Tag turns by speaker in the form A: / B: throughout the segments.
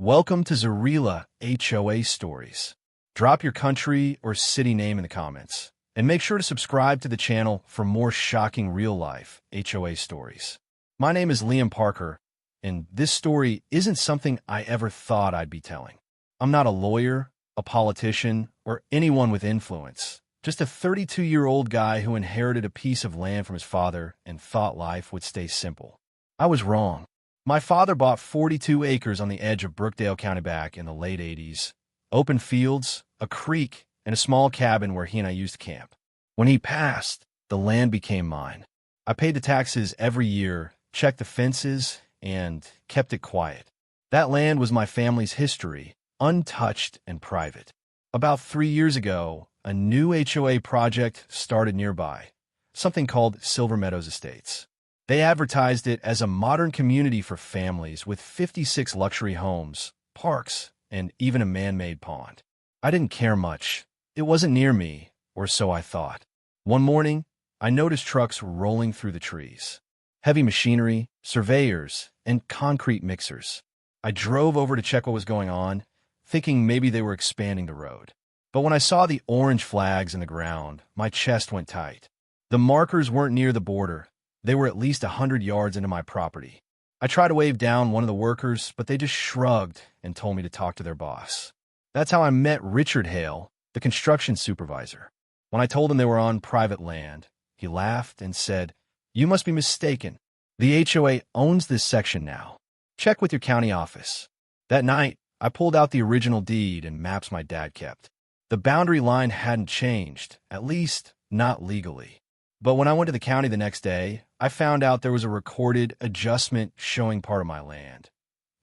A: Welcome to Zarila HOA Stories. Drop your country or city name in the comments, and make sure to subscribe to the channel for more shocking real-life HOA stories. My name is Liam Parker, and this story isn't something I ever thought I'd be telling. I'm not a lawyer, a politician, or anyone with influence. Just a 32-year-old guy who inherited a piece of land from his father and thought life would stay simple. I was wrong. My father bought 42 acres on the edge of Brookdale County back in the late 80s. Open fields, a creek, and a small cabin where he and I used to camp. When he passed, the land became mine. I paid the taxes every year, checked the fences, and kept it quiet. That land was my family's history, untouched and private. About 3 years ago, a new HOA project started nearby, something called Silver Meadows Estates. They advertised it as a modern community for families with 56 luxury homes, parks, and even a man-made pond. I didn't care much. It wasn't near me, or so I thought. One morning, I noticed trucks rolling through the trees. Heavy machinery, surveyors, and concrete mixers. I drove over to check what was going on, thinking maybe they were expanding the road. But when I saw the orange flags in the ground, my chest went tight. The markers weren't near the border. They were at least 100 yards into my property. I tried to wave down one of the workers, but they just shrugged and told me to talk to their boss. That's how I met Richard Hale, the construction supervisor. When I told him they were on private land, he laughed and said, "You must be mistaken. The HOA owns this section now. Check with your county office." That night, I pulled out the original deed and maps my dad kept. The boundary line hadn't changed, at least not legally. But when I went to the county the next day, I found out there was a recorded adjustment showing part of my land,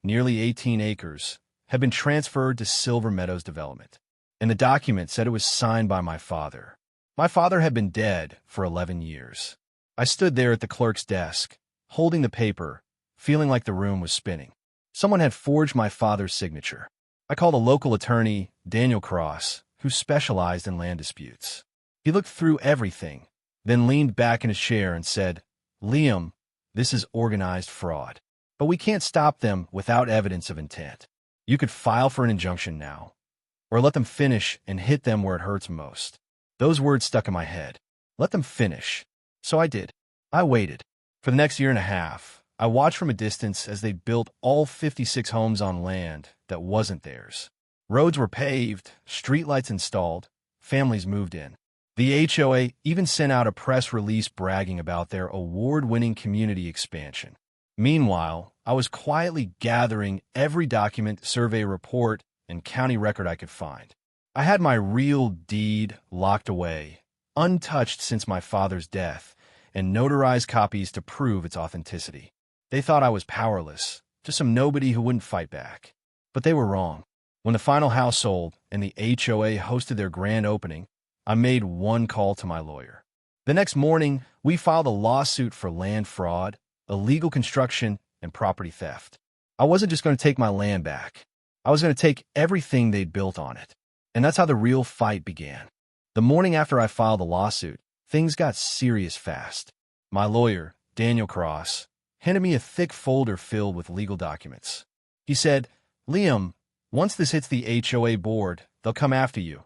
A: nearly 18 acres, had been transferred to Silver Meadows Development. And the document said it was signed by my father. My father had been dead for 11 years. I stood there at the clerk's desk, holding the paper, feeling like the room was spinning. Someone had forged my father's signature. I called a local attorney, Daniel Cross, who specialized in land disputes. He looked through everything, then leaned back in his chair and said, "Liam, this is organized fraud. But we can't stop them without evidence of intent. You could file for an injunction now, or let them finish and hit them where it hurts most." Those words stuck in my head. Let them finish. So I did. I waited. For the next year and a half, I watched from a distance as they built all 56 homes on land that wasn't theirs. Roads were paved, streetlights installed, families moved in. The HOA even sent out a press release bragging about their award-winning community expansion. Meanwhile, I was quietly gathering every document, survey report, and county record I could find. I had my real deed locked away, untouched since my father's death, and notarized copies to prove its authenticity. They thought I was powerless, just some nobody who wouldn't fight back. But they were wrong. When the final house sold and the HOA hosted their grand opening, I made one call to my lawyer. The next morning, we filed a lawsuit for land fraud, illegal construction, and property theft. I wasn't just going to take my land back. I was going to take everything they'd built on it. And that's how the real fight began. The morning after I filed the lawsuit, things got serious fast. My lawyer, Daniel Cross, handed me a thick folder filled with legal documents. He said, "Liam, once this hits the HOA board, they'll come after you.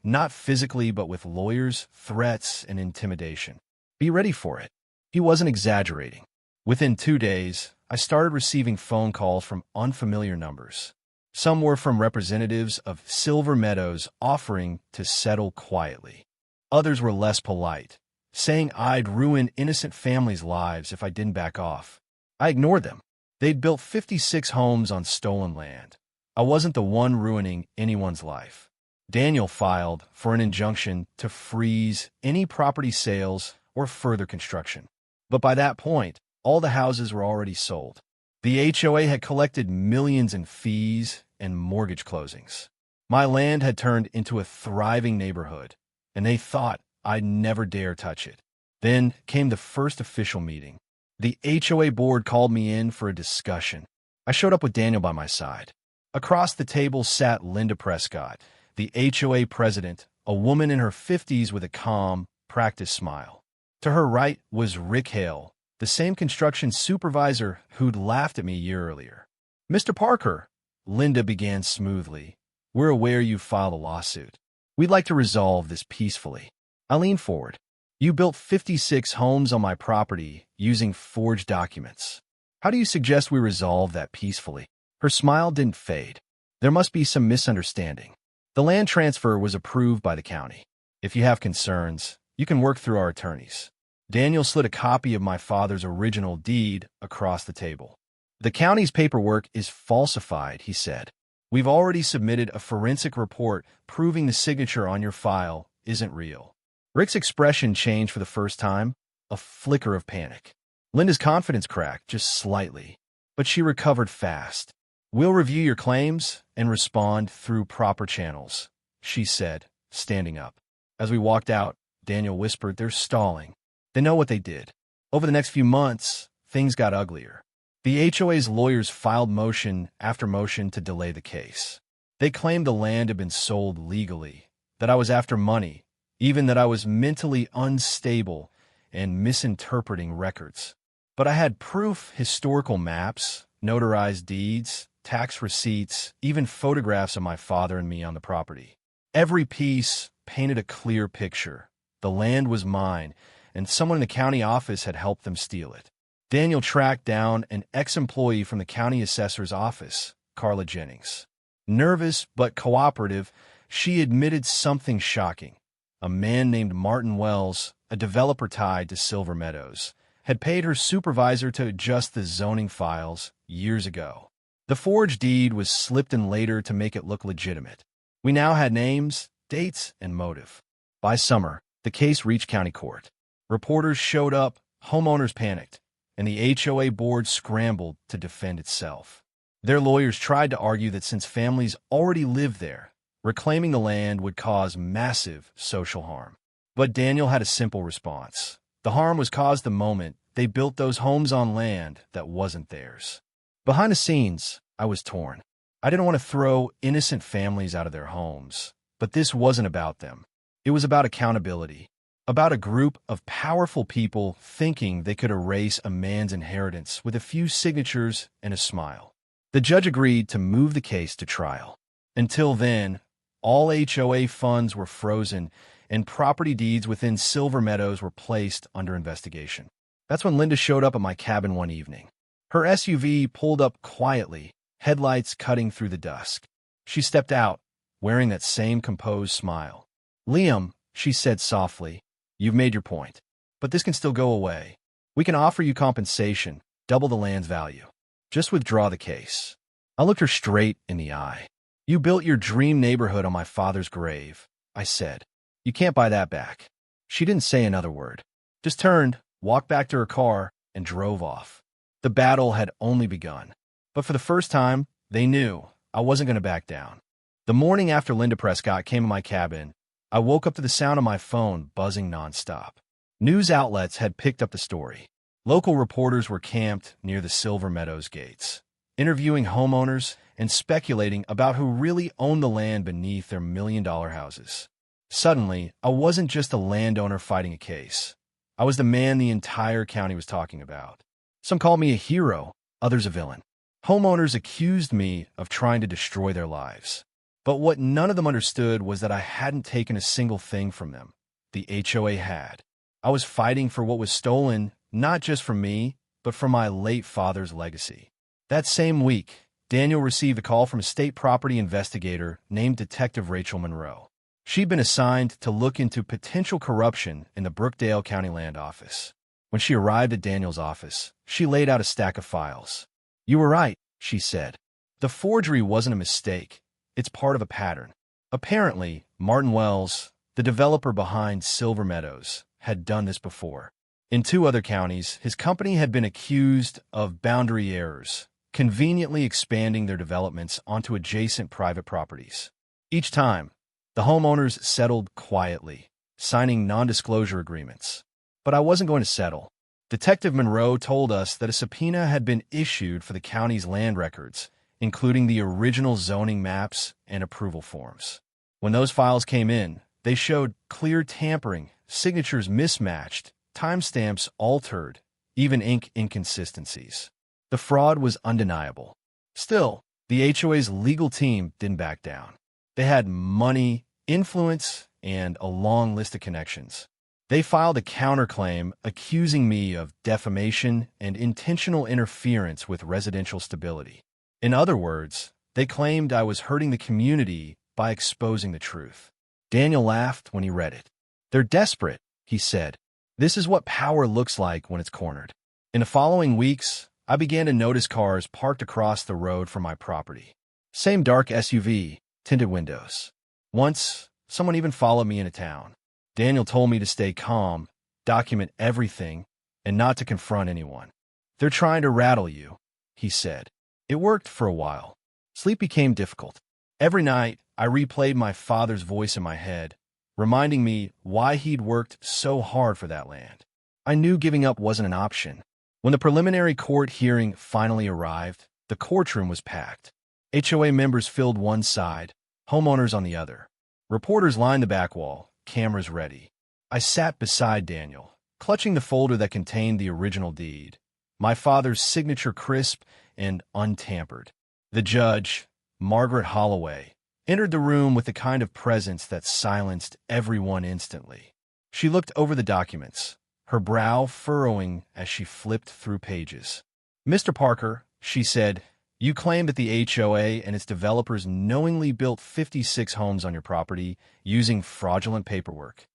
A: Not physically, but with lawyers, threats, and intimidation. Be ready for it." He wasn't exaggerating. Within 2 days, I started receiving phone calls from unfamiliar numbers. Some were from representatives of Silver Meadows offering to settle quietly. Others were less polite, saying I'd ruin innocent families' lives if I didn't back off. I ignored them. They'd built 56 homes on stolen land. I wasn't the one ruining anyone's life. Daniel filed for an injunction to freeze any property sales or further construction. But by that point, all the houses were already sold. The HOA had collected millions in fees and mortgage closings. My land had turned into a thriving neighborhood, and they thought I'd never dare touch it. Then came the first official meeting. The HOA board called me in for a discussion. I showed up with Daniel by my side. Across the table sat Linda Prescott, the HOA president, a woman in her 50s with a calm, practiced smile. To her right was Rick Hale, the same construction supervisor who'd laughed at me a year earlier. "Mr. Parker," Linda began smoothly. We're aware you filed a lawsuit. We'd like to resolve this peacefully. I leaned forward. You built 56 homes on my property using forged documents. How do you suggest we resolve that peacefully? Her smile didn't fade. There must be some misunderstanding. The land transfer was approved by the county. If you have concerns, you can work through our attorneys. Daniel slid a copy of my father's original deed across the table. The county's paperwork is falsified, he said. We've already submitted a forensic report proving the signature on your file isn't real. Rick's expression changed for the first time, a flicker of panic. Linda's confidence cracked just slightly, but she recovered fast. We'll review your claims and respond through proper channels, she said, standing up. As we walked out, Daniel whispered, they're stalling. They know what they did. Over the next few months, things got uglier. The HOA's lawyers filed motion after motion to delay the case. They claimed the land had been sold legally, that I was after money, even that I was mentally unstable and misinterpreting records. But I had proof, historical maps, notarized deeds, tax receipts, even photographs of my father and me on the property. Every piece painted a clear picture. The land was mine, and someone in the county office had helped them steal it. Daniel tracked down an ex-employee from the county assessor's office, Carla Jennings. Nervous but cooperative, she admitted something shocking. A man named Martin Wells, a developer tied to Silver Meadows, had paid her supervisor to adjust the zoning files years ago. The forged deed was slipped in later to make it look legitimate. We now had names, dates, and motive. By summer, the case reached county court. Reporters showed up, homeowners panicked, and the HOA board scrambled to defend itself. Their lawyers tried to argue that since families already lived there, reclaiming the land would cause massive social harm. But Daniel had a simple response. The harm was caused the moment they built those homes on land that wasn't theirs. Behind the scenes, I was torn. I didn't want to throw innocent families out of their homes, but this wasn't about them. It was about accountability, about a group of powerful people thinking they could erase a man's inheritance with a few signatures and a smile. The judge agreed to move the case to trial. Until then, all HOA funds were frozen and property deeds within Silver Meadows were placed under investigation. That's when Linda showed up at my cabin one evening. Her SUV pulled up quietly, headlights cutting through the dusk. She stepped out, wearing that same composed smile. Liam, she said softly, you've made your point, but this can still go away. We can offer you compensation, double the land's value. Just withdraw the case. I looked her straight in the eye. You built your dream neighborhood on my father's grave, I said. You can't buy that back. She didn't say another word, just turned, walked back to her car, and drove off. The battle had only begun. But for the first time, they knew I wasn't going to back down. The morning after Linda Prescott came to my cabin, I woke up to the sound of my phone buzzing nonstop. News outlets had picked up the story. Local reporters were camped near the Silver Meadows gates, interviewing homeowners and speculating about who really owned the land beneath their million-dollar houses. Suddenly, I wasn't just a landowner fighting a case. I was the man the entire county was talking about. Some called me a hero, others a villain. Homeowners accused me of trying to destroy their lives. But what none of them understood was that I hadn't taken a single thing from them. The HOA had. I was fighting for what was stolen, not just from me, but from my late father's legacy. That same week, Daniel received a call from a state property investigator named Detective Rachel Monroe. She'd been assigned to look into potential corruption in the Brookdale County Land Office. When she arrived at Daniel's office, she laid out a stack of files. You were right, she said. The forgery wasn't a mistake. It's part of a pattern. Apparently, Martin Wells, the developer behind Silver Meadows, had done this before. In 2 other counties, his company had been accused of boundary errors, conveniently expanding their developments onto adjacent private properties. Each time, the homeowners settled quietly, signing non-disclosure agreements. But I wasn't going to settle. Detective Monroe told us that a subpoena had been issued for the county's land records, including the original zoning maps and approval forms. When those files came in, they showed clear tampering, signatures mismatched, timestamps altered, even ink inconsistencies. The fraud was undeniable. Still, The HOA's legal team didn't back down. They had money, influence, and a long list of connections. They filed a counterclaim accusing me of defamation and intentional interference with residential stability. In other words, they claimed I was hurting the community by exposing the truth. Daniel laughed when he read it. "They're desperate," he said. "This is what power looks like when it's cornered." In the following weeks, I began to notice cars parked across the road from my property. Same dark SUV, tinted windows. Once, someone even followed me into town. Daniel told me to stay calm, document everything, and not to confront anyone. "They're trying to rattle you," he said. It worked for a while. Sleep became difficult. Every night, I replayed my father's voice in my head, reminding me why he'd worked so hard for that land. I knew giving up wasn't an option. When the preliminary court hearing finally arrived, the courtroom was packed. HOA members filled one side, homeowners on the other. Reporters lined the back wall, cameras ready. I sat beside Daniel, clutching the folder that contained the original deed, my father's signature crisp and untampered. The judge, Margaret Holloway, entered the room with the kind of presence that silenced everyone instantly. She looked over the documents, her brow furrowing as she flipped through pages. "Mr. Parker," she said, "you claim that the HOA and its developers knowingly built 56 homes on your property using fraudulent paperwork."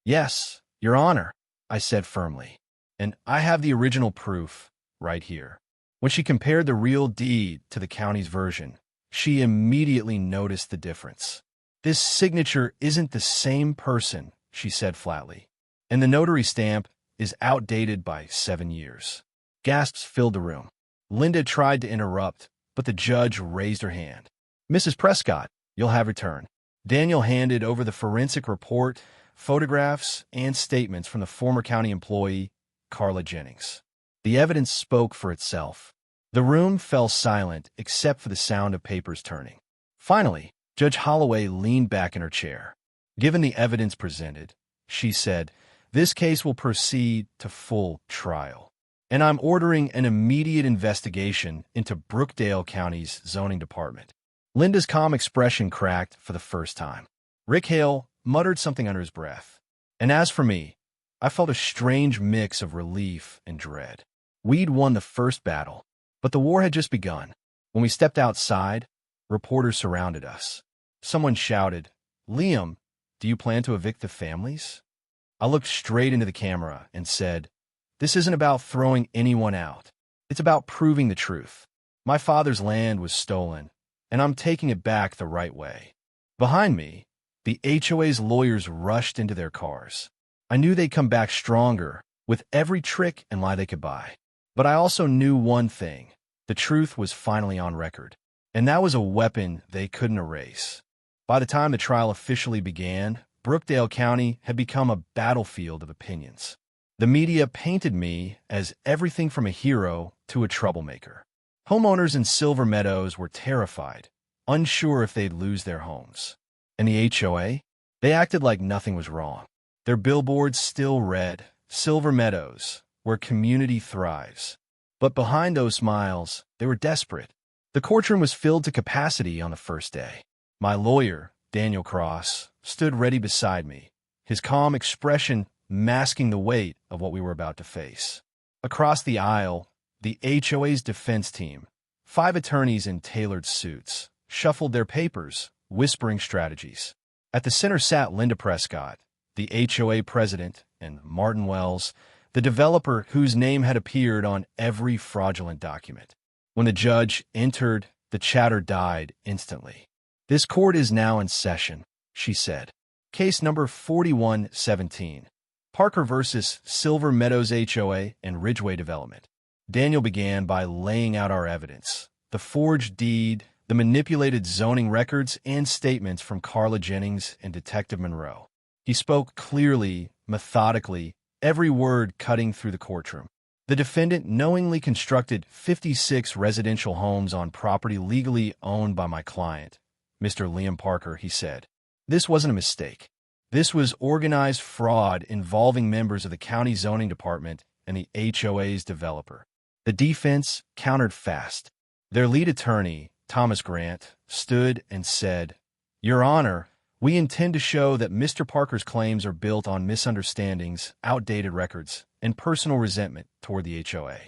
A: "Yes, Your Honor," I said firmly. "And I have the original proof right here." When she compared the real deed to the county's version, she immediately noticed the difference. "This signature isn't the same person," she said flatly. "And the notary stamp is outdated by 7 years. Gasps filled the room. Linda tried to interrupt, but the judge raised her hand. "Mrs. Prescott, you'll have your turn." Daniel handed over the forensic report, photographs, and statements from the former county employee, Carla Jennings. The evidence spoke for itself. The room fell silent except for the sound of papers turning. Finally, Judge Holloway leaned back in her chair. "Given the evidence presented," she said, "this case will proceed to full trial. And I'm ordering an immediate investigation into Brookdale County's zoning department." Linda's calm expression cracked for the first time. Rick Hale muttered something under his breath. And as for me, I felt a strange mix of relief and dread. We'd won the first battle, but the war had just begun. When we stepped outside, reporters surrounded us. Someone shouted, "Liam, do you plan to evict the families?" I looked straight into the camera and said, "This isn't about throwing anyone out. It's about proving the truth. My father's land was stolen, and I'm taking it back the right way." Behind me, the HOA's lawyers rushed into their cars. I knew they'd come back stronger, with every trick and lie they could buy. But I also knew one thing. The truth was finally on record, and that was a weapon they couldn't erase. By the time the trial officially began, Brookdale County had become a battlefield of opinions. The media painted me as everything from a hero to a troublemaker. Homeowners in Silver Meadows were terrified, unsure if they'd lose their homes. And the HOA? They acted like nothing was wrong. Their billboards still read, "Silver Meadows, where community thrives." But behind those smiles, they were desperate. The courtroom was filled to capacity on the first day. My lawyer, Daniel Cross, stood ready beside me, his calm expression masking the weight of what we were about to face. Across the aisle, the HOA's defense team, 5 attorneys in tailored suits, shuffled their papers, whispering strategies. At the center sat Linda Prescott, the HOA president, and Martin Wells, the developer whose name had appeared on every fraudulent document. When the judge entered, the chatter died instantly. "This court is now in session," she said. "Case number 4117, Parker versus Silver Meadows HOA and Ridgeway Development." Daniel began by laying out our evidence: the forged deed, the manipulated zoning records, and statements from Carla Jennings and Detective Monroe. He spoke clearly, methodically, every word cutting through the courtroom. The defendant knowingly constructed 56 residential homes on property legally owned by my client, Mr. Liam Parker, he said. This wasn't a mistake. This was organized fraud involving members of the county zoning department and the HOA's developer. The defense countered fast. Their lead attorney, Thomas Grant, stood and said, "Your Honor, we intend to show that Mr. Parker's claims are built on misunderstandings, outdated records, and personal resentment toward the HOA.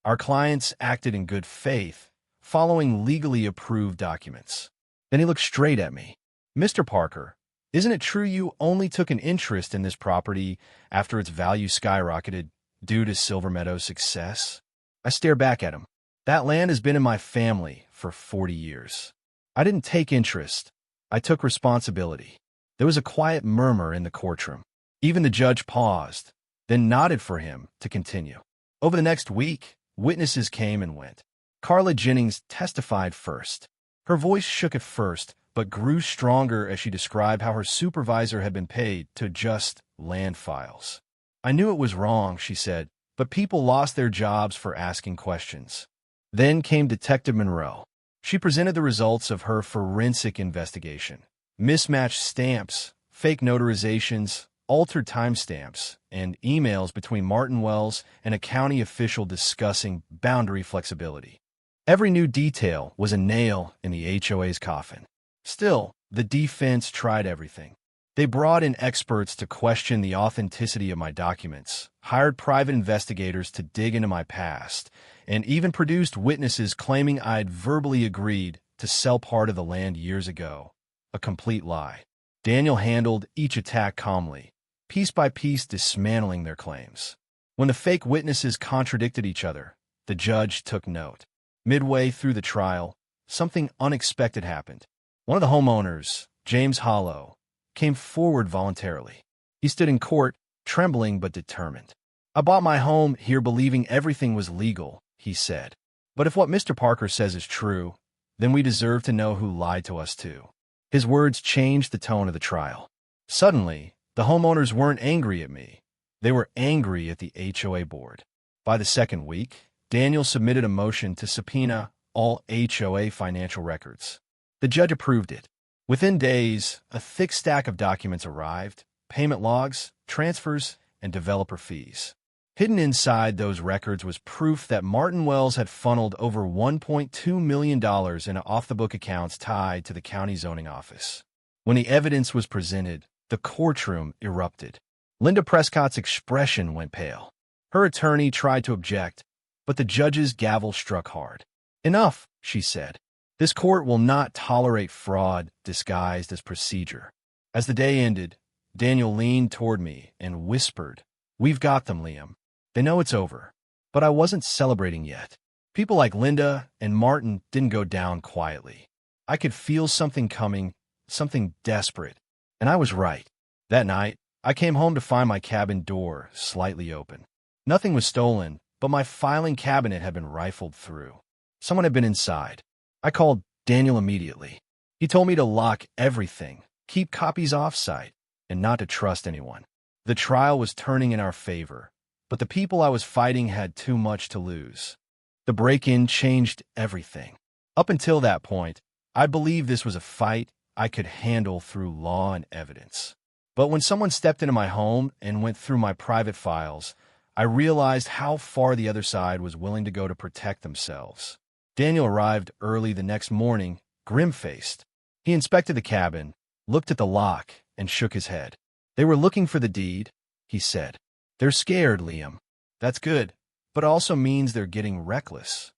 A: Our clients acted in good faith, following legally approved documents." Then he looked straight at me. "Mr. Parker, isn't it true you only took an interest in this property after its value skyrocketed due to Silver Meadow's success?" I stared back at him. "That land has been in my family for 40 years. I didn't take interest. I took responsibility." There was a quiet murmur in the courtroom. Even the judge paused, then nodded for him to continue. Over the next week, witnesses came and went. Carla Jennings testified first. Her voice shook at first, but grew stronger as she described how her supervisor had been paid to adjust land files. "I knew it was wrong," she said, "but people lost their jobs for asking questions." Then came Detective Monroe. She presented the results of her forensic investigation. Mismatched stamps, fake notarizations, altered timestamps, and emails between Martin Wells and a county official discussing boundary flexibility. Every new detail was a nail in the HOA's coffin. Still, the defense tried everything. They brought in experts to question the authenticity of my documents, hired private investigators to dig into my past, and even produced witnesses claiming I had verbally agreed to sell part of the land years ago. A complete lie. Daniel handled each attack calmly, piece by piece dismantling their claims. When the fake witnesses contradicted each other, the judge took note. Midway through the trial, something unexpected happened. One of the homeowners, James Hollow, came forward voluntarily. He stood in court, trembling but determined. "I bought my home here believing everything was legal," he said. "But if what Mr. Parker says is true, then we deserve to know who lied to us too." His words changed the tone of the trial. Suddenly, the homeowners weren't angry at me. They were angry at the HOA board. By the second week, Daniel submitted a motion to subpoena all HOA financial records. The judge approved it. Within days, a thick stack of documents arrived: payment logs, transfers, and developer fees. Hidden inside those records was proof that Martin Wells had funneled over $1.2 million into off-the-book accounts tied to the county zoning office. When the evidence was presented, the courtroom erupted. Linda Prescott's expression went pale. Her attorney tried to object, but the judge's gavel struck hard. "Enough," she said. "This court will not tolerate fraud disguised as procedure." As the day ended, Daniel leaned toward me and whispered, "We've got them, Liam. They know it's over." But I wasn't celebrating yet. People like Linda and Martin didn't go down quietly. I could feel something coming, something desperate, and I was right. That night, I came home to find my cabin door slightly open. Nothing was stolen, but my filing cabinet had been rifled through. Someone had been inside. I called Daniel immediately. He told me to lock everything, keep copies off-site, and not to trust anyone. The trial was turning in our favor, but the people I was fighting had too much to lose. The break-in changed everything. Up until that point, I believed this was a fight I could handle through law and evidence. But when someone stepped into my home and went through my private files, I realized how far the other side was willing to go to protect themselves. Daniel arrived early the next morning, grim-faced. He inspected the cabin, looked at the lock, and shook his head. "They were looking for the deed," he said. "They're scared, Liam. That's good, but it also means they're getting reckless."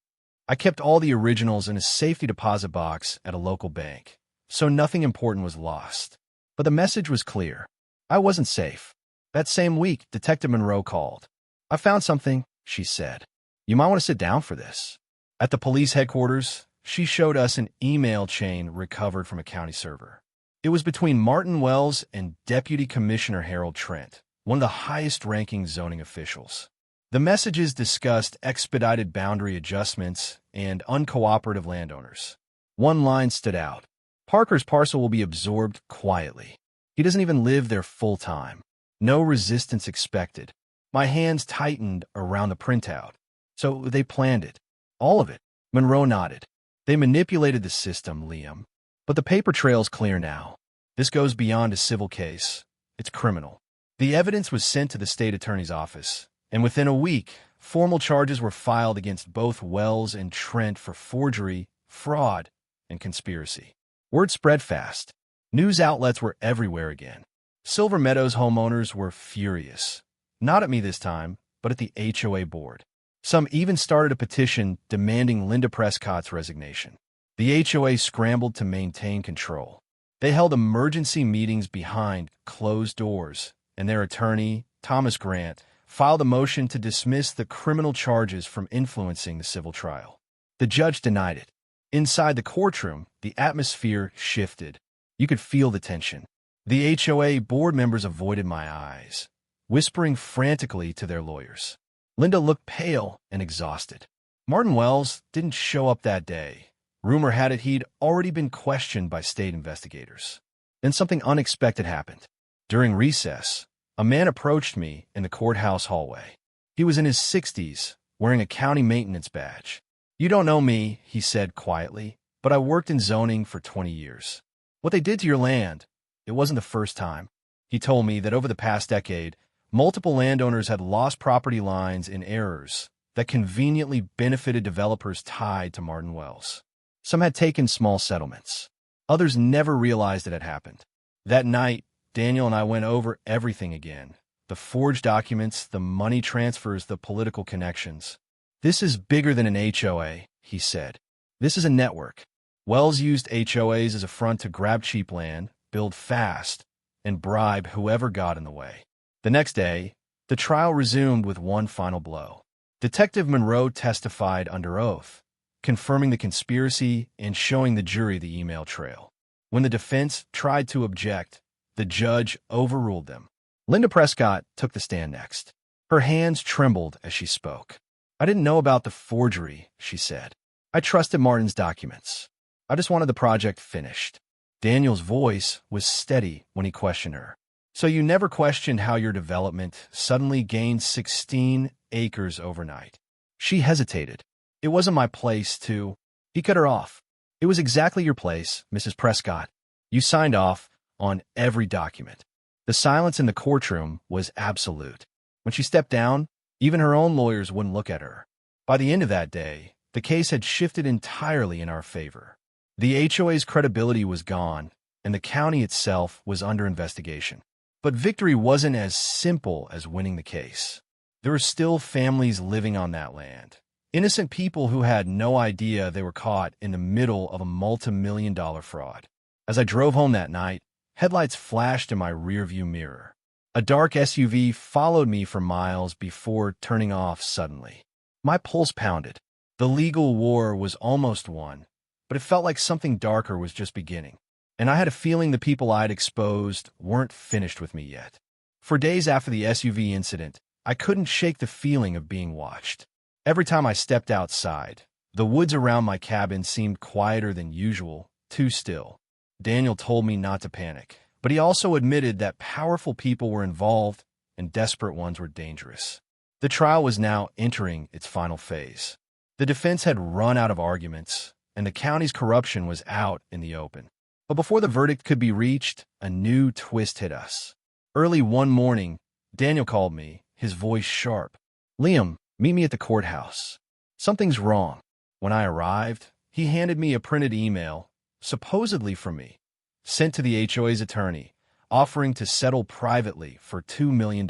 A: I kept all the originals in a safety deposit box at a local bank, so nothing important was lost. But the message was clear. I wasn't safe. That same week, Detective Monroe called. "I found something," she said. "You might want to sit down for this." At the police headquarters, she showed us an email chain recovered from a county server. It was between Martin Wells and Deputy Commissioner Harold Trent, one of the highest-ranking zoning officials. The messages discussed expedited boundary adjustments and uncooperative landowners. One line stood out: "Parker's parcel will be absorbed quietly. He doesn't even live there full-time. No resistance expected." My hands tightened around the printout. So they planned it. All of it. Monroe nodded. "They manipulated the system, Liam. But the paper trail's clear now. This goes beyond a civil case. It's criminal." The evidence was sent to the state attorney's office, and within a week, formal charges were filed against both Wells and Trent for forgery, fraud, and conspiracy. Word spread fast. News outlets were everywhere again. Silver Meadows homeowners were furious. Not at me this time, but at the HOA board. Some even started a petition demanding Linda Prescott's resignation. The HOA scrambled to maintain control. They held emergency meetings behind closed doors, and their attorney, Thomas Grant, filed a motion to dismiss the criminal charges from influencing the civil trial. The judge denied it. Inside the courtroom, the atmosphere shifted. You could feel the tension. The HOA board members avoided my eyes, whispering frantically to their lawyers. Linda looked pale and exhausted. Martin Wells didn't show up that day. Rumor had it he'd already been questioned by state investigators. Then something unexpected happened. During recess, a man approached me in the courthouse hallway. He was in his 60s, wearing a county maintenance badge. "You don't know me," he said quietly, "but I worked in zoning for 20 years. What they did to your land, it wasn't the first time." He told me that over the past decade, multiple landowners had lost property lines in errors that conveniently benefited developers tied to Martin Wells. Some had taken small settlements. Others never realized it had happened. That night, Daniel and I went over everything again. The forged documents, the money transfers, the political connections. "This is bigger than an HOA," he said. "This is a network." Wells used HOAs as a front to grab cheap land, build fast, and bribe whoever got in the way. The next day, the trial resumed with one final blow. Detective Monroe testified under oath, confirming the conspiracy and showing the jury the email trail. When the defense tried to object, the judge overruled them. Linda Prescott took the stand next. Her hands trembled as she spoke. "I didn't know about the forgery," she said. "I trusted Martin's documents. I just wanted the project finished." Daniel's voice was steady when he questioned her. "So you never questioned how your development suddenly gained 16 acres overnight?" She hesitated. "It wasn't my place to—" He cut her off. "It was exactly your place, Mrs. Prescott. You signed off on every document." The silence in the courtroom was absolute. When she stepped down, even her own lawyers wouldn't look at her. By the end of that day, the case had shifted entirely in our favor. The HOA's credibility was gone, and the county itself was under investigation. But victory wasn't as simple as winning the case. There were still families living on that land. Innocent people who had no idea they were caught in the middle of a multi-million-dollar fraud. As I drove home that night, headlights flashed in my rearview mirror. A dark SUV followed me for miles before turning off suddenly. My pulse pounded. The legal war was almost won, but it felt like something darker was just beginning. And I had a feeling the people I'd exposed weren't finished with me yet. For days after the SUV incident, I couldn't shake the feeling of being watched. Every time I stepped outside, the woods around my cabin seemed quieter than usual, too still. Daniel told me not to panic, but he also admitted that powerful people were involved and desperate ones were dangerous. The trial was now entering its final phase. The defense had run out of arguments, and the county's corruption was out in the open. But before the verdict could be reached, a new twist hit us. Early one morning, Daniel called me, his voice sharp. "Liam, meet me at the courthouse. Something's wrong." When I arrived, he handed me a printed email, supposedly from me, sent to the HOA's attorney, offering to settle privately for $2 million.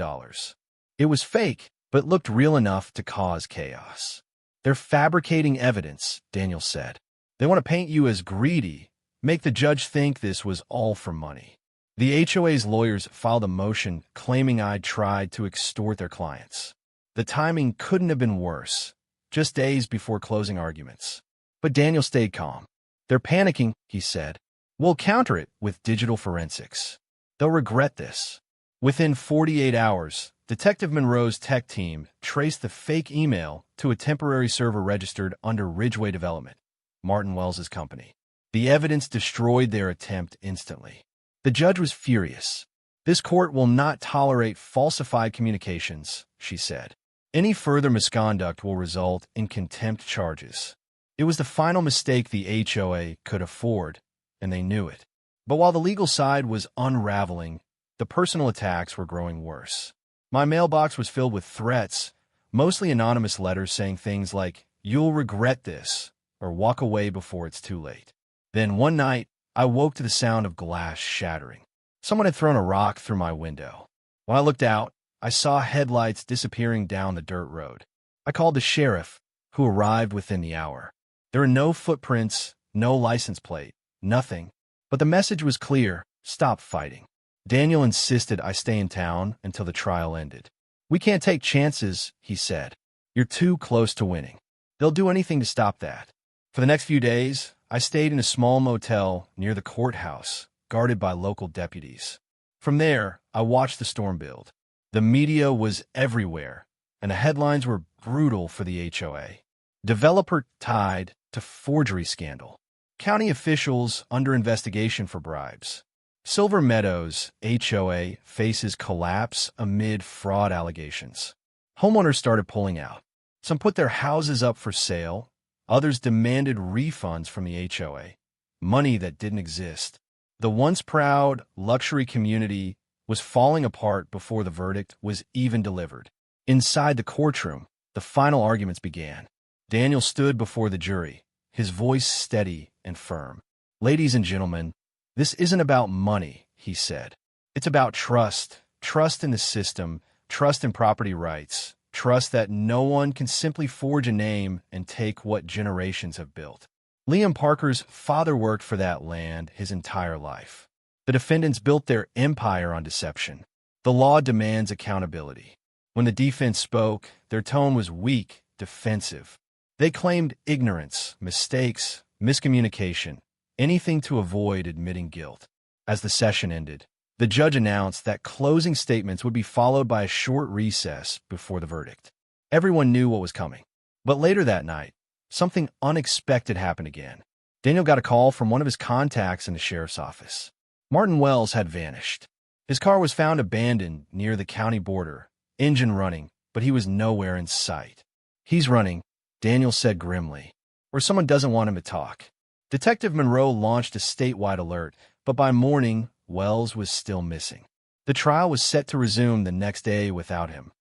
A: It was fake, but looked real enough to cause chaos. "They're fabricating evidence," Daniel said. "They want to paint you as greedy, make the judge think this was all for money." The HOA's lawyers filed a motion claiming I'd tried to extort their clients. The timing couldn't have been worse, just days before closing arguments. But Daniel stayed calm. "They're panicking," he said. "We'll counter it with digital forensics. They'll regret this." Within 48 hours, Detective Monroe's tech team traced the fake email to a temporary server registered under Ridgeway Development, Martin Wells' company. The evidence destroyed their attempt instantly. The judge was furious. "This court will not tolerate falsified communications," she said. "Any further misconduct will result in contempt charges." It was the final mistake the HOA could afford, and they knew it. But while the legal side was unraveling, the personal attacks were growing worse. My mailbox was filled with threats, mostly anonymous letters saying things like, "You'll regret this," or "Walk away before it's too late." Then one night, I woke to the sound of glass shattering. Someone had thrown a rock through my window. When I looked out, I saw headlights disappearing down the dirt road. I called the sheriff, who arrived within the hour. There were no footprints, no license plate, nothing. But the message was clear: stop fighting. Daniel insisted I stay in town until the trial ended. "We can't take chances," he said. "You're too close to winning. They'll do anything to stop that." For the next few days, I stayed in a small motel near the courthouse, guarded by local deputies. From there, I watched the storm build. The media was everywhere, and the headlines were brutal for the HOA. Developer tied to forgery scandal. County officials under investigation for bribes. Silver Meadows HOA faces collapse amid fraud allegations. Homeowners started pulling out. Some put their houses up for sale. Others demanded refunds from the HOA, money that didn't exist. The once proud luxury community was falling apart before the verdict was even delivered. Inside the courtroom, the final arguments began. Daniel stood before the jury, his voice steady and firm. "Ladies and gentlemen, this isn't about money," he said. "It's about trust. Trust in the system, trust in property rights, trust that no one can simply forge a name and take what generations have built." Liam Parker's father worked for that land his entire life. The defendants built their empire on deception. The law demands accountability. When the defense spoke, their tone was weak, defensive. They claimed ignorance, mistakes, miscommunication, anything to avoid admitting guilt. As the session ended, the judge announced that closing statements would be followed by a short recess before the verdict. Everyone knew what was coming. But later that night, something unexpected happened again. Daniel got a call from one of his contacts in the sheriff's office. Martin Wells had vanished. His car was found abandoned near the county border, engine running, but he was nowhere in sight. "He's running," Daniel said grimly, "or someone doesn't want him to talk." Detective Monroe launched a statewide alert, but by morning, Wells was still missing. The trial was set to resume the next day without him,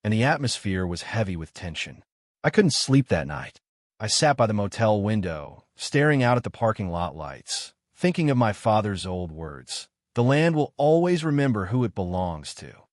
A: and the atmosphere was heavy with tension. I couldn't sleep that night. I sat by the motel window, staring out at the parking lot lights, thinking of my father's old words. "The land will always remember who it belongs to."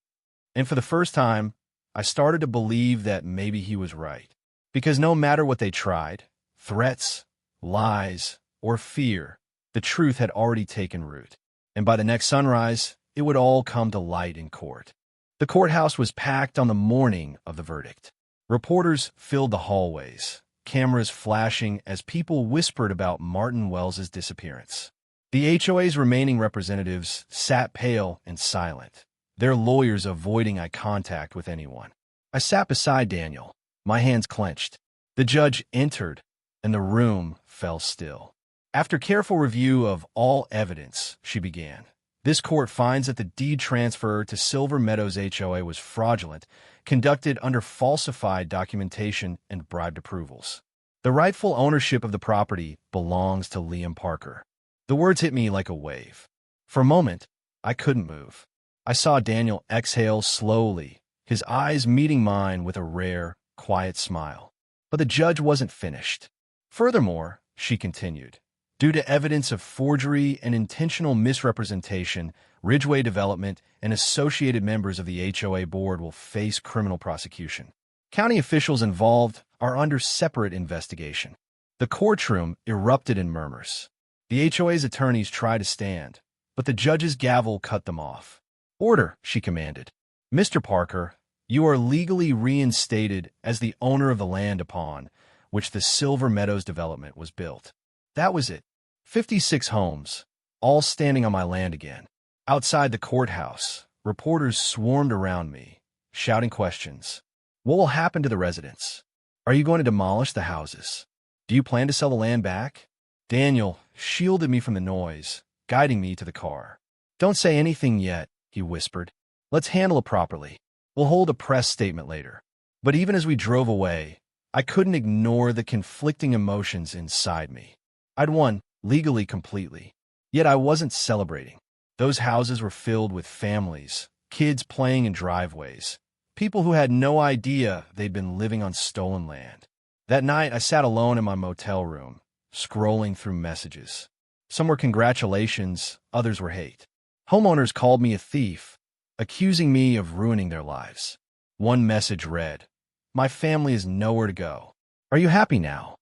A: And for the first time, I started to believe that maybe he was right. Because no matter what they tried, threats, lies, or fear, the truth had already taken root. And by the next sunrise, it would all come to light in court. The courthouse was packed on the morning of the verdict. Reporters filled the hallways, cameras flashing as people whispered about Martin Wells's disappearance. The HOA's remaining representatives sat pale and silent, their lawyers avoiding eye contact with anyone. I sat beside Daniel, my hands clenched. The judge entered, and the room fell still. "After careful review of all evidence," she began, "this court finds that the deed transfer to Silver Meadows HOA was fraudulent, conducted under falsified documentation and bribed approvals. The rightful ownership of the property belongs to Liam Parker." The words hit me like a wave. For a moment, I couldn't move. I saw Daniel exhale slowly, his eyes meeting mine with a rare, quiet smile. But the judge wasn't finished. "Furthermore," she continued, "due to evidence of forgery and intentional misrepresentation, Ridgeway Development and associated members of the HOA board will face criminal prosecution. County officials involved are under separate investigation." The courtroom erupted in murmurs. The HOA's attorneys tried to stand, but the judge's gavel cut them off. "Order," she commanded. "Mr. Parker, you are legally reinstated as the owner of the land upon which the Silver Meadows development was built." That was it. 56 homes, all standing on my land again. Outside the courthouse, reporters swarmed around me, shouting questions. What will happen to the residents? Are you going to demolish the houses? Do you plan to sell the land back? Daniel shielded me from the noise, guiding me to the car. "Don't say anything yet," he whispered. "Let's handle it properly. We'll hold a press statement later." But even as we drove away, I couldn't ignore the conflicting emotions inside me. I'd won, legally completely. Yet I wasn't celebrating. Those houses were filled with families, kids playing in driveways, people who had no idea they'd been living on stolen land. That night, I sat alone in my motel room, scrolling through messages. Some were congratulations, others were hate. Homeowners called me a thief, accusing me of ruining their lives. One message read, "My family is nowhere to go. Are you happy now?"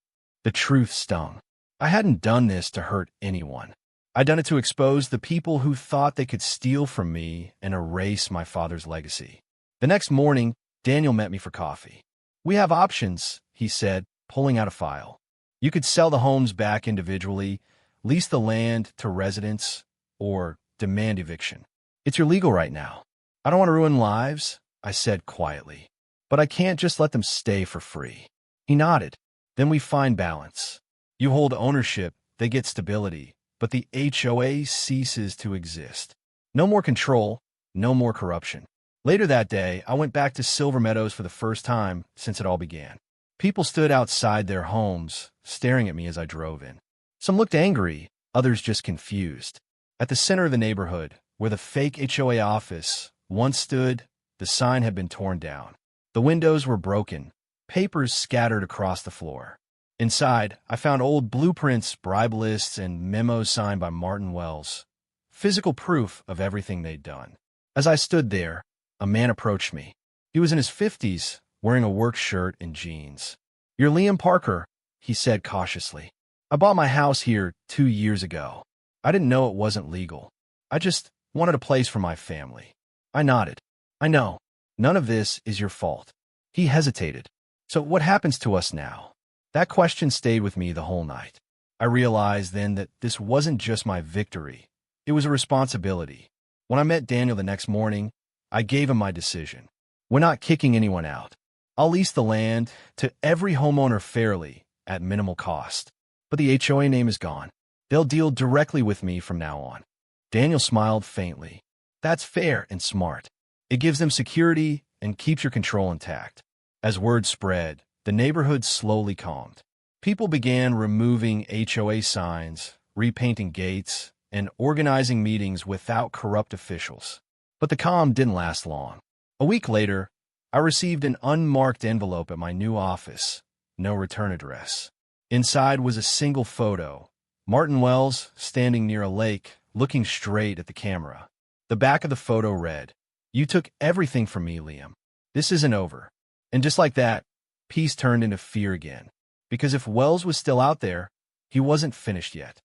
A: The truth stung. I hadn't done this to hurt anyone. I'd done it to expose the people who thought they could steal from me and erase my father's legacy. The next morning, Daniel met me for coffee. "We have options," he said, pulling out a file. "You could sell the homes back individually, lease the land to residents, or demand eviction. It's your legal right now." "I don't want to ruin lives," I said quietly, "but I can't just let them stay for free." He nodded. "Then we find balance. You hold ownership, they get stability, but the HOA ceases to exist. No more control, no more corruption." Later that day, I went back to Silver Meadows for the first time since it all began. People stood outside their homes, staring at me as I drove in. Some looked angry, others just confused. At the center of the neighborhood, where the fake HOA office once stood, the sign had been torn down. The windows were broken, papers scattered across the floor. Inside, I found old blueprints, bribe lists, and memos signed by Martin Wells, physical proof of everything they'd done. As I stood there, a man approached me. He was in his 50s, wearing a work shirt and jeans. "You're Liam Parker," he said cautiously. "I bought my house here 2 years ago. I didn't know it wasn't legal. I just wanted a place for my family." I nodded. "I know. None of this is your fault." He hesitated. "So what happens to us now?" That question stayed with me the whole night. I realized then that this wasn't just my victory. It was a responsibility. When I met Daniel the next morning, I gave him my decision. "We're not kicking anyone out. I'll lease the land to every homeowner fairly at minimal cost. But the HOA name is gone. They'll deal directly with me from now on." Daniel smiled faintly. "That's fair and smart. It gives them security and keeps your control intact." As word spread, the neighborhood slowly calmed. People began removing HOA signs, repainting gates, and organizing meetings without corrupt officials. But the calm didn't last long. A week later, I received an unmarked envelope at my new office, no return address. Inside was a single photo, Martin Wells standing near a lake, looking straight at the camera. The back of the photo read, "You took everything from me, Liam. This isn't over." And just like that, peace turned into fear again. Because if Wells was still out there, he wasn't finished yet.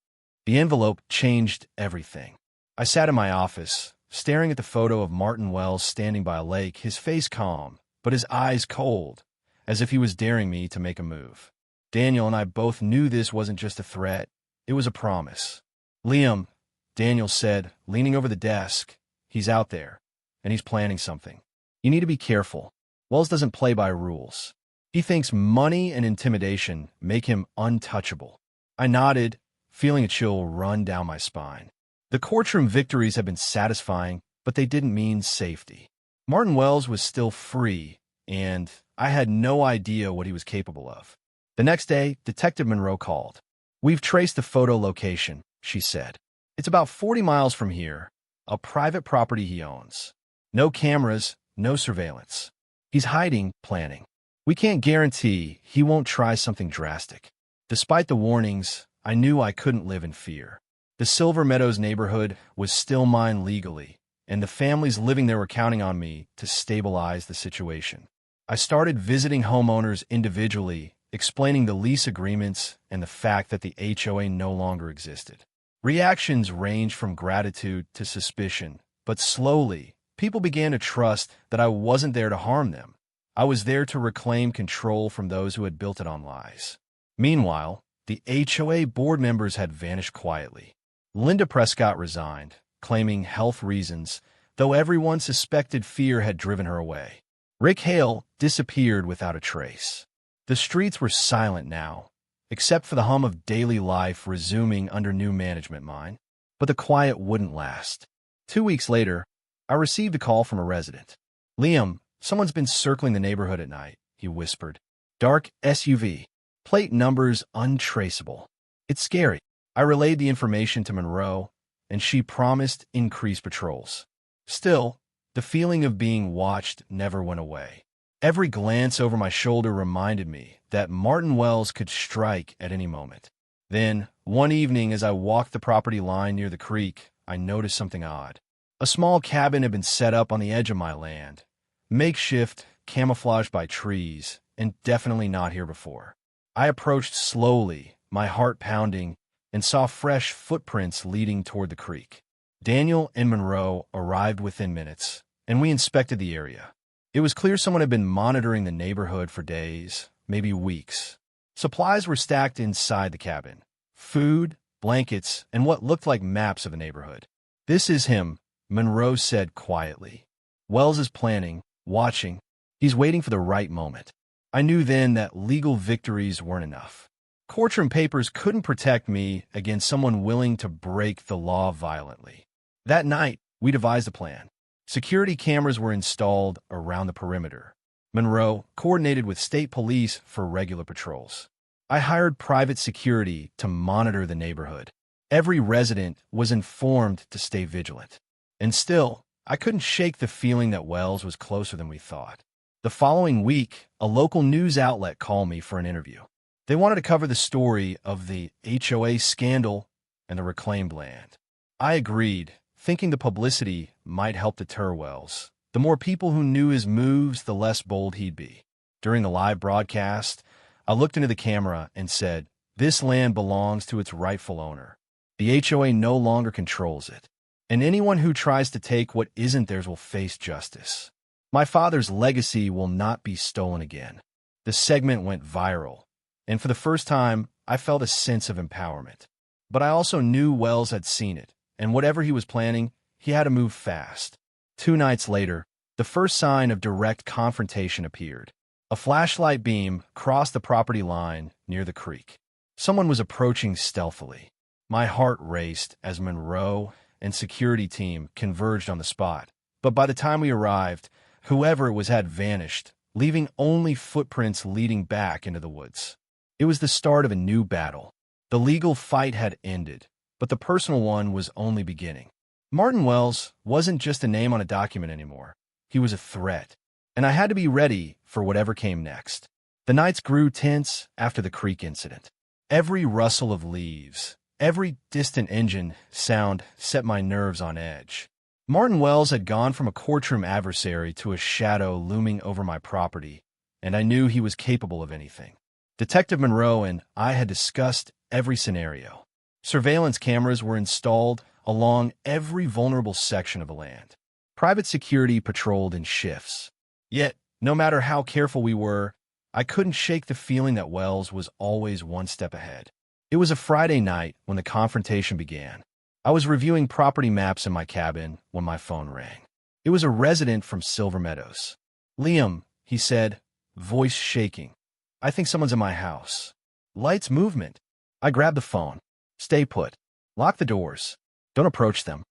A: The envelope changed everything. I sat in my office, staring at the photo of Martin Wells standing by a lake, his face calm, but his eyes cold, as if he was daring me to make a move. Daniel and I both knew this wasn't just a threat, it was a promise. "Liam," Daniel said, leaning over the desk, "he's out there, and he's planning something. You need to be careful. Wells doesn't play by rules. He thinks money and intimidation make him untouchable." I nodded, feeling a chill run down my spine. The courtroom victories had been satisfying, but they didn't mean safety. Martin Wells was still free, and I had no idea what he was capable of. The next day, Detective Monroe called. "We've traced the photo location," she said. "It's about 40 miles from here, a private property he owns. No cameras, no surveillance. He's hiding, planning. We can't guarantee he won't try something drastic." Despite the warnings, I knew I couldn't live in fear. The Silver Meadows neighborhood was still mine legally, and the families living there were counting on me to stabilize the situation. I started visiting homeowners individually, explaining the lease agreements and the fact that the HOA no longer existed. Reactions ranged from gratitude to suspicion, but slowly, people began to trust that I wasn't there to harm them. I was there to reclaim control from those who had built it on lies. Meanwhile, the HOA board members had vanished quietly. Linda Prescott resigned, claiming health reasons, though everyone suspected fear had driven her away. Rick Hale disappeared without a trace. The streets were silent now, except for the hum of daily life resuming under new management mine. But the quiet wouldn't last. 2 weeks later, I received a call from a resident. "Liam, someone's been circling the neighborhood at night," he whispered. "Dark SUV. Plate numbers untraceable. It's scary." I relayed the information to Monroe, and she promised increased patrols. Still, the feeling of being watched never went away. Every glance over my shoulder reminded me that Martin Wells could strike at any moment. Then, One evening, as I walked the property line near the creek, I noticed something odd. A small cabin had been set up on the edge of my land, makeshift, camouflaged by trees, and definitely not here before. I approached slowly, my heart pounding, and saw fresh footprints leading toward the creek. Daniel and Monroe arrived within minutes, and we inspected the area. It was clear someone had been monitoring the neighborhood for days, maybe weeks. Supplies were stacked inside the cabin. Food, blankets, and what looked like maps of the neighborhood. "This is him," Monroe said quietly. "Wells is planning, watching. He's waiting for the right moment." I knew then that legal victories weren't enough. Courtroom papers couldn't protect me against someone willing to break the law violently. That night, we devised a plan. Security cameras were installed around the perimeter. Monroe coordinated with state police for regular patrols. I hired private security to monitor the neighborhood. Every resident was informed to stay vigilant. And still, I couldn't shake the feeling that Wells was closer than we thought. The following week, a local news outlet called me for an interview. They wanted to cover the story of the HOA scandal and the reclaimed land. I agreed, thinking the publicity might help deter Wells. The more people who knew his moves, the less bold he'd be. During the live broadcast, I looked into the camera and said, "This land belongs to its rightful owner. The HOA no longer controls it, and anyone who tries to take what isn't theirs will face justice. My father's legacy will not be stolen again." The segment went viral, and for the first time, I felt a sense of empowerment. But I also knew Wells had seen it, and whatever he was planning, he had to move fast. 2 nights later, the first sign of direct confrontation appeared. A flashlight beam crossed the property line near the creek. Someone was approaching stealthily. My heart raced as Monroe and security team converged on the spot. But by the time we arrived, whoever it was had vanished, leaving only footprints leading back into the woods. It was the start of a new battle. The legal fight had ended, but the personal one was only beginning. Martin Wells wasn't just a name on a document anymore. He was a threat, and I had to be ready for whatever came next. The nights grew tense after the creek incident. Every rustle of leaves, every distant engine sound set my nerves on edge. Martin Wells had gone from a courtroom adversary to a shadow looming over my property, and I knew he was capable of anything. Detective Monroe and I had discussed every scenario. Surveillance cameras were installed along every vulnerable section of the land. Private security patrolled in shifts. Yet, no matter how careful we were, I couldn't shake the feeling that Wells was always one step ahead. It was a Friday night when the confrontation began. I was reviewing property maps in my cabin when my phone rang. It was a resident from Silver Meadows. "Liam," he said, voice shaking. "I think someone's in my house." "Lights, movement." I grabbed the phone. "Stay put. Lock the doors. Don't approach them."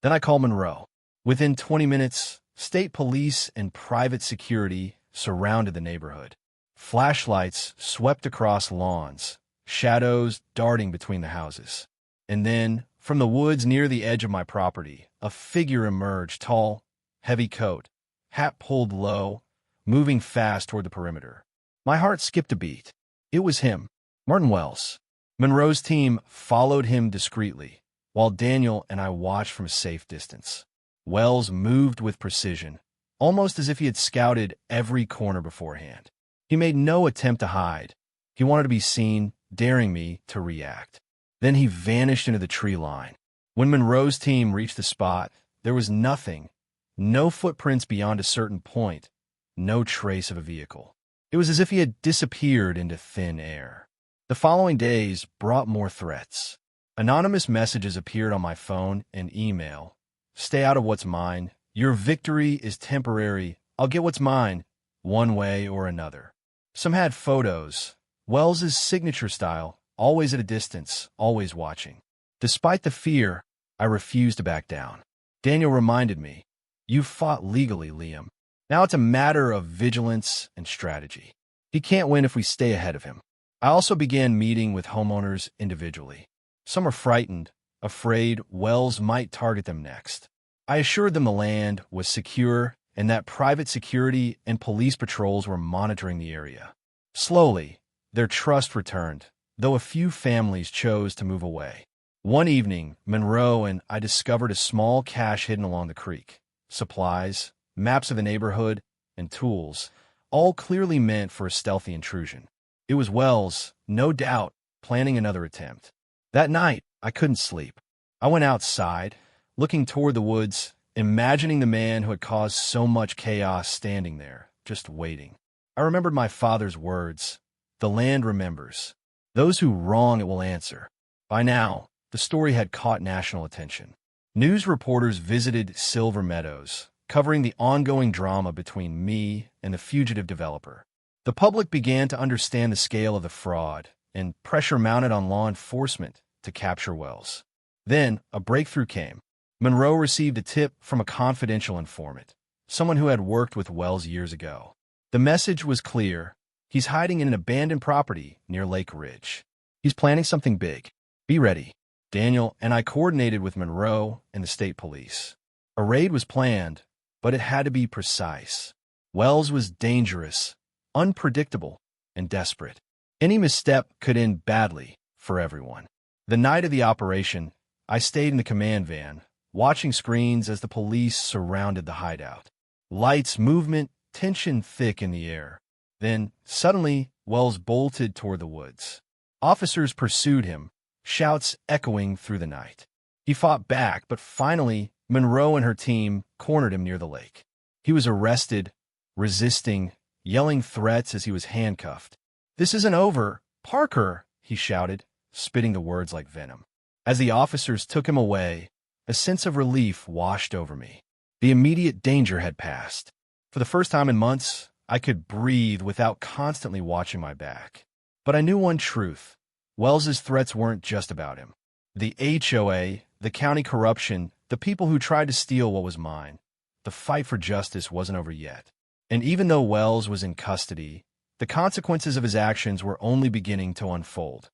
A: Then I called Monroe. Within 20 minutes, state police and private security surrounded the neighborhood. Flashlights swept across lawns, shadows darting between the houses. And then, from the woods near the edge of my property, a figure emerged, tall, heavy coat, hat pulled low, moving fast toward the perimeter. My heart skipped a beat. It was him, Martin Wells. Monroe's team followed him discreetly, while Daniel and I watched from a safe distance. Wells moved with precision, almost as if he had scouted every corner beforehand. He made no attempt to hide. He wanted to be seen, daring me to react. Then he vanished into the tree line. When Monroe's team reached the spot, there was nothing, no footprints beyond a certain point, no trace of a vehicle. It was as if he had disappeared into thin air. The following days brought more threats. Anonymous messages appeared on my phone and email. "Stay out of what's mine. Your victory is temporary. I'll get what's mine, one way or another." Some had photos. Wells's signature style, always at a distance, always watching. Despite the fear, I refused to back down. Daniel reminded me, "You've fought legally, Liam. Now it's a matter of vigilance and strategy. He can't win if we stay ahead of him." I also began meeting with homeowners individually. Some were frightened, afraid Wells might target them next. I assured them the land was secure and that private security and police patrols were monitoring the area. Slowly, their trust returned, though a few families chose to move away. One evening, Monroe and I discovered a small cache hidden along the creek. Supplies, maps of the neighborhood, and tools, all clearly meant for a stealthy intrusion. It was Wells, no doubt, planning another attempt. That night, I couldn't sleep. I went outside, looking toward the woods, imagining the man who had caused so much chaos standing there, just waiting. I remembered my father's words, "The land remembers. Those who wrong it will answer." By now, the story had caught national attention. News reporters visited Silver Meadows, covering the ongoing drama between me and the fugitive developer. The public began to understand the scale of the fraud, and pressure mounted on law enforcement to capture Wells. Then, a breakthrough came. Monroe received a tip from a confidential informant, someone who had worked with Wells years ago. The message was clear. He's hiding in an abandoned property near Lake Ridge. He's planning something big. Be ready. Daniel and I coordinated with Monroe and the state police. A raid was planned, but it had to be precise. Wells was dangerous, unpredictable, and desperate. Any misstep could end badly for everyone. The night of the operation, I stayed in the command van, watching screens as the police surrounded the hideout. Lights, movement, tension thick in the air. Then, suddenly, Wells bolted toward the woods. Officers pursued him, shouts echoing through the night. He fought back, but finally, Monroe and her team cornered him near the lake. He was arrested, resisting, yelling threats as he was handcuffed. "This isn't over, Parker," he shouted, spitting the words like venom. As the officers took him away, a sense of relief washed over me. The immediate danger had passed. For the first time in months, I could breathe without constantly watching my back. But I knew one truth. Wells's threats weren't just about him. The HOA, the county corruption, the people who tried to steal what was mine. The fight for justice wasn't over yet. And even though Wells was in custody, the consequences of his actions were only beginning to unfold.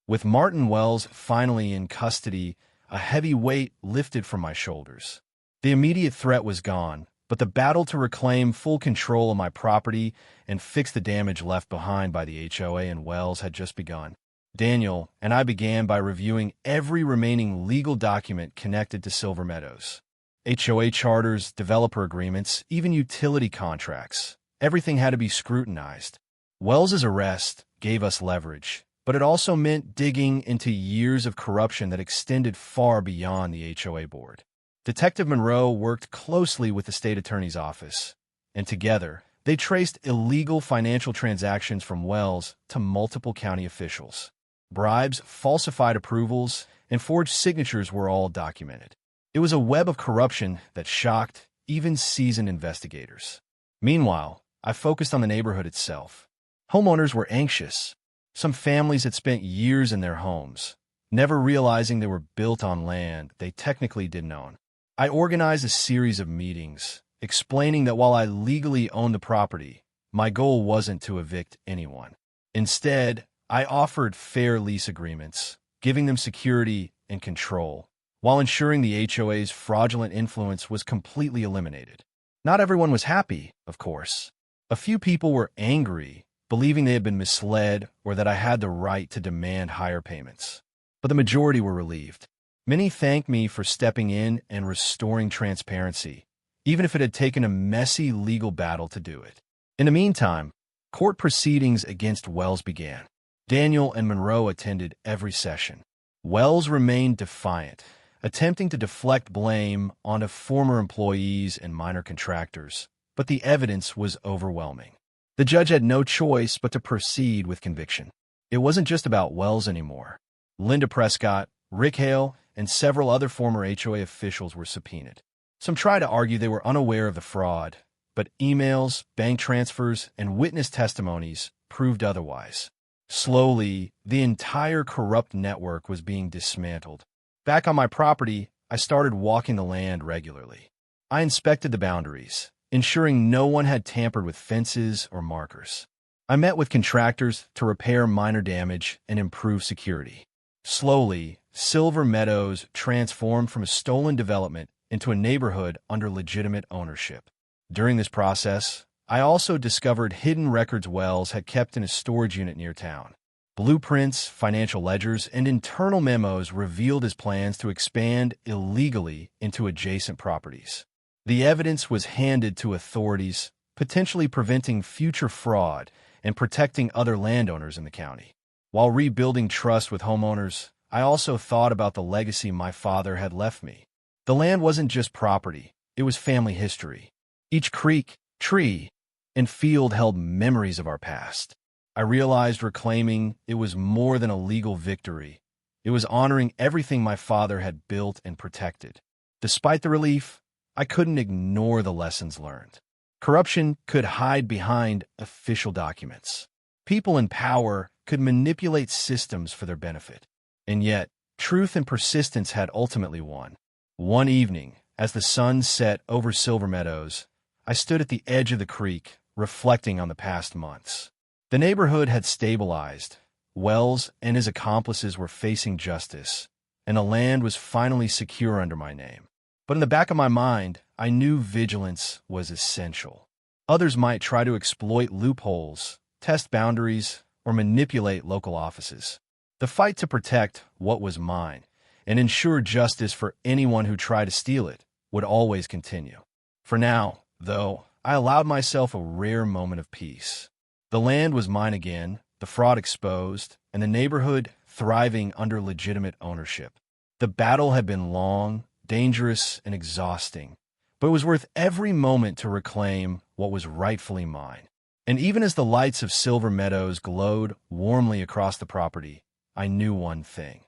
A: With Martin Wells finally in custody, a heavy weight lifted from my shoulders. The immediate threat was gone, but the battle to reclaim full control of my property and fix the damage left behind by the HOA and Wells had just begun. Daniel and I began by reviewing every remaining legal document connected to Silver Meadows. HOA charters, developer agreements, even utility contracts. Everything had to be scrutinized. Wells's arrest gave us leverage, but it also meant digging into years of corruption that extended far beyond the HOA board. Detective Monroe worked closely with the state attorney's office, and together, they traced illegal financial transactions from Wells to multiple county officials. Bribes, falsified approvals, and forged signatures were all documented. It was a web of corruption that shocked even seasoned investigators. Meanwhile, I focused on the neighborhood itself. Homeowners were anxious. Some families had spent years in their homes, never realizing they were built on land they technically didn't own. I organized a series of meetings, explaining that while I legally owned the property, my goal wasn't to evict anyone. Instead, I offered fair lease agreements, giving them security and control, while ensuring the HOA's fraudulent influence was completely eliminated. Not everyone was happy, of course. A few people were angry, believing they had been misled or that I had the right to demand higher payments. But the majority were relieved. Many thanked me for stepping in and restoring transparency, even if it had taken a messy legal battle to do it. In the meantime, court proceedings against Wells began. Daniel and Monroe attended every session. Wells remained defiant, attempting to deflect blame onto former employees and minor contractors, but the evidence was overwhelming. The judge had no choice but to proceed with conviction. It wasn't just about Wells anymore. Linda Prescott, Rick Hale, and several other former HOA officials were subpoenaed. Some tried to argue they were unaware of the fraud, but emails, bank transfers, and witness testimonies proved otherwise. Slowly, the entire corrupt network was being dismantled. Back on my property, I started walking the land regularly. I inspected the boundaries, ensuring no one had tampered with fences or markers. I met with contractors to repair minor damage and improve security. Slowly, Silver Meadows transformed from a stolen development into a neighborhood under legitimate ownership. During this process, I also discovered hidden records Wells had kept in a storage unit near town. Blueprints, financial ledgers, and internal memos revealed his plans to expand illegally into adjacent properties. The evidence was handed to authorities, potentially preventing future fraud and protecting other landowners in the county. While rebuilding trust with homeowners, I also thought about the legacy my father had left me. The land wasn't just property, it was family history. Each creek, tree, and field held memories of our past. I realized reclaiming it was more than a legal victory. It was honoring everything my father had built and protected. Despite the relief, I couldn't ignore the lessons learned. Corruption could hide behind official documents. People in power could manipulate systems for their benefit. And yet, truth and persistence had ultimately won. One evening, as the sun set over Silver Meadows, I stood at the edge of the creek, reflecting on the past months. The neighborhood had stabilized. Wells and his accomplices were facing justice, and the land was finally secure under my name. But in the back of my mind, I knew vigilance was essential. Others might try to exploit loopholes, test boundaries, or manipulate local offices. The fight to protect what was mine and ensure justice for anyone who tried to steal it would always continue. For now, though, I allowed myself a rare moment of peace. The land was mine again, the fraud exposed, and the neighborhood thriving under legitimate ownership. The battle had been long, dangerous, and exhausting, but it was worth every moment to reclaim what was rightfully mine. And even as the lights of Silver Meadows glowed warmly across the property, I knew one thing.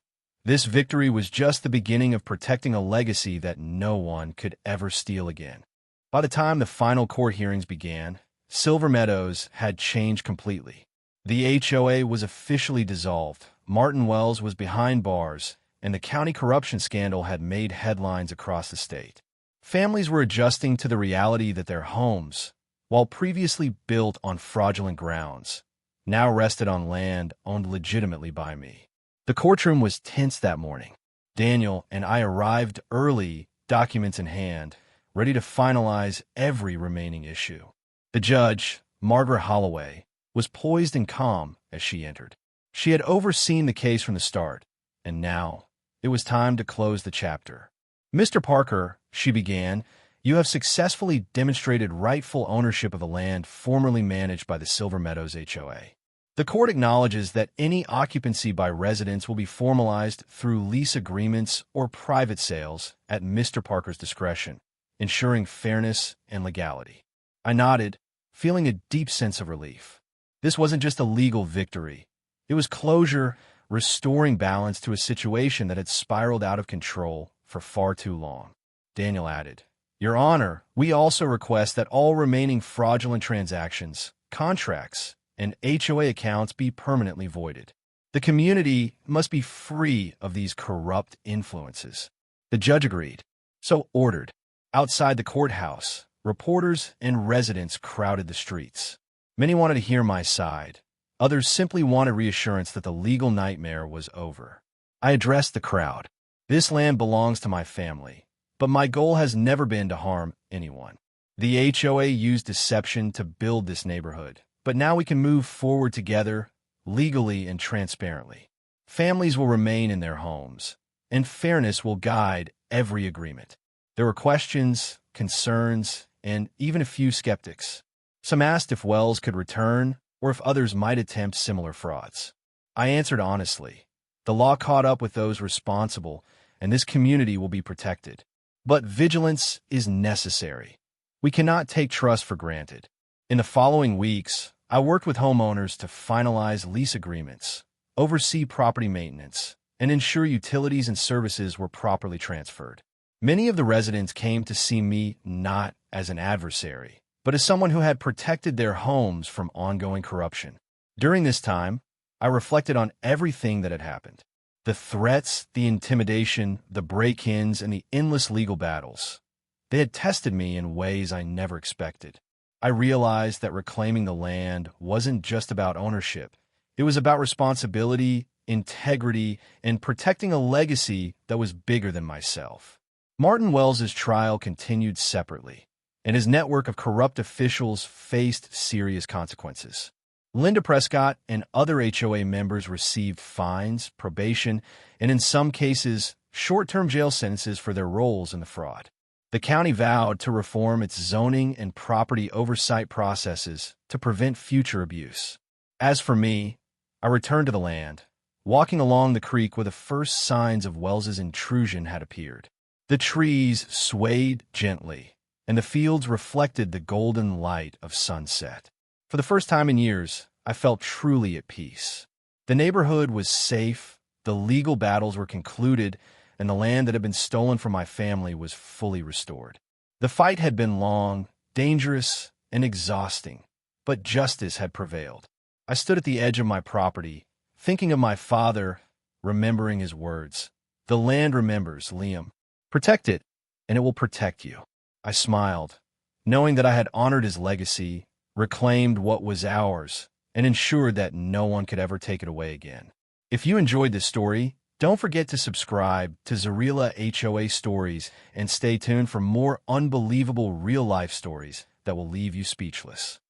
A: This victory was just the beginning of protecting a legacy that no one could ever steal again. By the time the final court hearings began, Silver Meadows had changed completely. The HOA was officially dissolved, Martin Wells was behind bars, and the county corruption scandal had made headlines across the state. Families were adjusting to the reality that their homes, while previously built on fraudulent grounds, now rested on land owned legitimately by me. The courtroom was tense that morning. Daniel and I arrived early, documents in hand, ready to finalize every remaining issue. The judge, Margaret Holloway, was poised and calm as she entered. She had overseen the case from the start, and now it was time to close the chapter. "Mr. Parker," she began, "you have successfully demonstrated rightful ownership of the land formerly managed by the Silver Meadows HOA. The court acknowledges that any occupancy by residents will be formalized through lease agreements or private sales at Mr. Parker's discretion, ensuring fairness and legality." I nodded, feeling a deep sense of relief. This wasn't just a legal victory. It was closure, restoring balance to a situation that had spiraled out of control for far too long. Daniel added, "Your Honor, we also request that all remaining fraudulent transactions, contracts, and HOA accounts be permanently voided. The community must be free of these corrupt influences." The judge agreed. So ordered. Outside the courthouse, reporters and residents crowded the streets. Many wanted to hear my side. Others simply wanted reassurance that the legal nightmare was over. I addressed the crowd. "This land belongs to my family, but my goal has never been to harm anyone. The HOA used deception to build this neighborhood, but now we can move forward together, legally and transparently. Families will remain in their homes, and fairness will guide every agreement." There were questions, concerns, and even a few skeptics. Some asked if Wells could return or if others might attempt similar frauds. I answered honestly. The law caught up with those responsible, and this community will be protected. But vigilance is necessary. We cannot take trust for granted. In the following weeks, I worked with homeowners to finalize lease agreements, oversee property maintenance, and ensure utilities and services were properly transferred. Many of the residents came to see me not as an adversary, but as someone who had protected their homes from ongoing corruption. During this time, I reflected on everything that had happened. The threats, the intimidation, the break-ins, and the endless legal battles. They had tested me in ways I never expected. I realized that reclaiming the land wasn't just about ownership. It was about responsibility, integrity, and protecting a legacy that was bigger than myself. Martin Wells's trial continued separately, and his network of corrupt officials faced serious consequences. Linda Prescott and other HOA members received fines, probation, and in some cases, short-term jail sentences for their roles in the fraud. The county vowed to reform its zoning and property oversight processes to prevent future abuse. As for me, I returned to the land, walking along the creek where the first signs of Wells's intrusion had appeared. The trees swayed gently, and the fields reflected the golden light of sunset. For the first time in years, I felt truly at peace. The neighborhood was safe, the legal battles were concluded, and the land that had been stolen from my family was fully restored. The fight had been long, dangerous, and exhausting, but justice had prevailed. I stood at the edge of my property, thinking of my father, remembering his words. The land remembers, Liam. Protect it, and it will protect you. I smiled, knowing that I had honored his legacy, reclaimed what was ours, and ensured that no one could ever take it away again. If you enjoyed this story, don't forget to subscribe to Zarela HOA Stories and stay tuned for more unbelievable real-life stories that will leave you speechless.